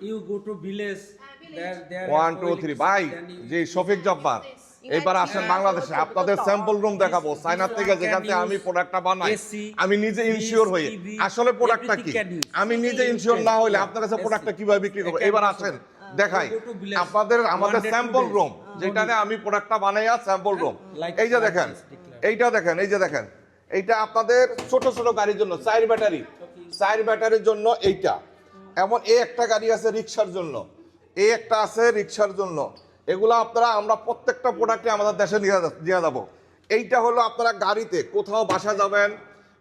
you go to village, there 1 2 3 ভাই যে শফিক জব্বার এবার আসেন বাংলাদেশে আপনাদের স্যাম্পল রুম দেখাবো চায়না থেকে যেখানে আমি প্রোডাক্টটা বানাই আমি নিজে ইনসিওর হই আসলে প্রোডাক্টটা কি আমি নিজে ইনসিওর না হইলে আপনার কাছে প্রোডাক্টটা কিভাবে বিক্রি করব এবার আসেন দেখাই আপনাদের আমাদের স্যাম্পল রুম যেখানে আমি প্রোডাক্টটা বানাইয়া স্যাম্পল রুম এই যে দেখেন এইটা দেখেন এই যে দেখেন এইটা আপনাদের ছোট ছোট গাড়ির জন্য 4 ব্যাটারির জন্য এইটা এমন এই একটা গাড়ি আছে রিকশার জন্য এই একটা আছে রিকশার জন্য এগুলো আপনারা আমরা প্রত্যেকটা প্রোডাক্টে আমাদের দেশে নিয়ে যাবো এইটা হলো আপনারা গাড়িতে কোথাও বাসা যাবেন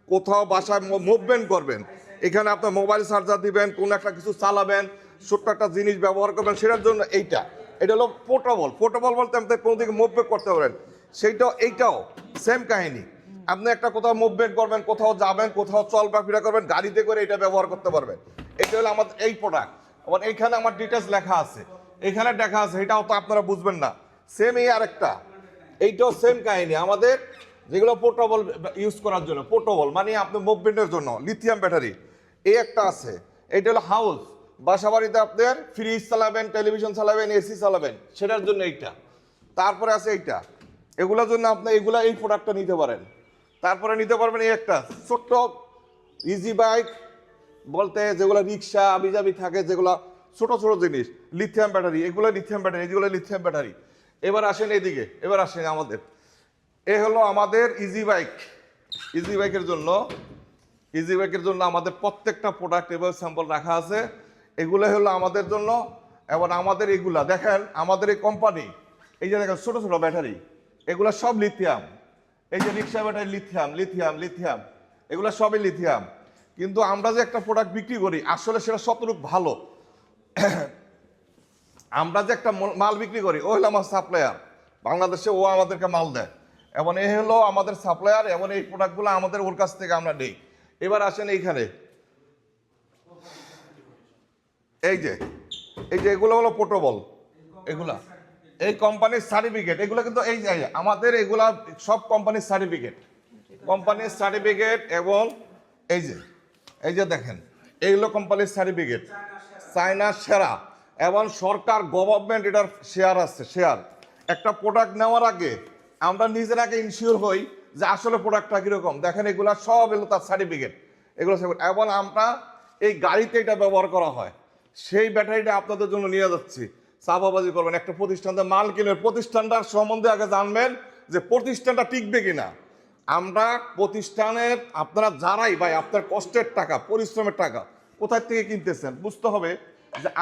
কোথাও বাসা মুভমেন্ট করবেন এখানে আপনার মোবাইল চার্জার দিবেন কোন একটা কিছু চালাবেন ছোট্ট একটা জিনিস ব্যবহার করবেন সেটার জন্য এটা হলো পোর্টেবল বলতে আপনি কোনো দিকে মুভমেন্ট করতে পারেন এইটাও সেম কাহিনী আপনি একটা কোথাও মুভমেন্ট করবেন কোথাও যাবেন কোথাও চলফেরা করবেন গাড়িতে করে এটা ব্যবহার করতে পারবেন এটা হলো আমাদের এই প্রোডাক্ট আবার এইখানে আমার ডিটেলস লেখা আছে এখানে দেখা আছে এটাও তো আপনারা বুঝবেন না সেম এই আরেকটা এইটাও সেম কাহিনী আমাদের যেগুলো পোর্টেবল ইউজ করার জন্য পোর্টেবল মানে আপনি মুভমেন্টের জন্য লিথিয়াম ব্যাটারি এই একটা আছে এটা হলো হাউস বাসা বাড়িতে আপনার ফ্রিজ চালাবেন টেলিভিশন চালাবেন এসি চালাবেন সেটার জন্য এইটা তারপরে আছে এইটা এগুলোর জন্য আপনি এই প্রোডাক্টটা নিতে পারেন তারপরে নিতে পারবেন এই একটা ছোট্ট ইজি বাইক বলতে যেগুলো রিক্সা আবিজাবি থাকে যেগুলো ছোট ছোট জিনিস লিথিয়াম ব্যাটারি এগুলো লিথিয়াম ব্যাটারি এবার আসেন এইদিকে এবার আসেন আমাদের এ হলো আমাদের ইজি বাইকের জন্য আমাদের প্রত্যেকটা প্রোডাক্ট এবার স্যাম্পল রাখা আছে এগুলো হলো আমাদের জন্য এবং আমাদের এগুলা দেখেন আমাদের এই কোম্পানি এই যে দেখেন ছোট ছোট ব্যাটারি এগুলো সব লিথিয়াম এই যে রিক্সা ব্যাটারি লিথিয়াম এগুলো সবই লিথিয়াম কিন্তু আমরা যে একটা প্রোডাক্ট বিক্রি করি আসলে সেটা শতরূপ ভালো আমরা যে একটা মাল বিক্রি করি ও হলো আমার সাপ্লায়ার বাংলাদেশে ও আমাদেরকে মাল দেয় এবং এই হলো আমাদের সাপ্লায়ার এবং এই প্রোডাক্টগুলো আমাদের ওর কাছ থেকে আমরা নিই এবার আসেন এইখানে এই যে এগুলো হলো পোর্টেবল এগুলা এই কোম্পানির সার্টিফিকেট এগুলো কিন্তু এই যে আমাদের এগুলা সব কোম্পানির সার্টিফিকেট এবং এই যে দেখেন এইগুলো কোম্পানির সার্টিফিকেট চায়না সেরা এবং সরকার গভর্নমেন্ট এটার শেয়ার একটা প্রোডাক্ট নেওয়ার আগে আমরা নিজেরাকে ইনশিওর হই যে আসলে প্রোডাক্টটা কিরকম দেখেন এগুলা সব এগুলো তার সার্টিফিকেট এগুলো এবং আমরা এই গাড়িতে এটা ব্যবহার করা হয় সেই ব্যাটারিটা আপনাদের জন্য নিয়ে যাচ্ছি চাপাবাজি করবেন একটা প্রতিষ্ঠান মাল কিনবেন প্রতিষ্ঠানটার সম্বন্ধে আগে জানবেন যে প্রতিষ্ঠানটা টিকবে কিনা আমরা প্রতিষ্ঠানের আপনারা যারাই ভাই আপনার কষ্টের টাকা পরিশ্রমের টাকা কোথায় থেকে কিনতেছেন বুঝতে হবে যে